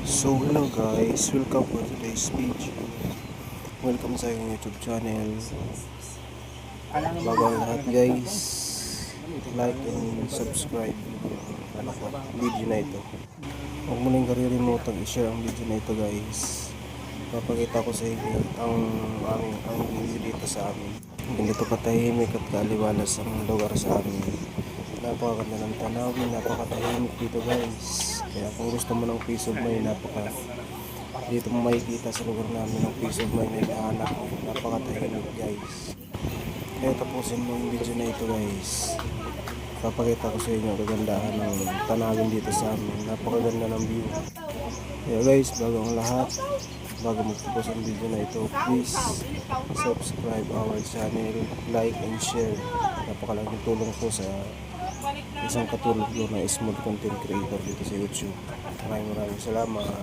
So hello guys, welcome for today's video. Welcome sa aking YouTube channel. Bago ang lahat guys, like and subscribe yung video na ito. Huwag mo nang kalilimutang i-share ang video na ito guys. Papakita ko sa inyo ang view dito sa amin. Ganito katahimik at kaaliwalas ang lugar sa amin. Napakaganda ng tanawin, napakatahimik dito guys. Kaya kung gusto mo ng peace of mind, dito mo makikita sa lugar namin ng peace of mind na hinahanap. Napakatahimik guys. Kaya tapusin mo yung video na ito guys. Papakita ko sa inyo ang kagandahan ng tanawin dito sa amin. Napakaganda ng view. Kaya guys, bago ang lahat, bago magtapos ang video na ito, please subscribe our channel, like and share. Napakalaking tulong po sa isang katulad ko na small content creator dito sa YouTube. Maraming salamat.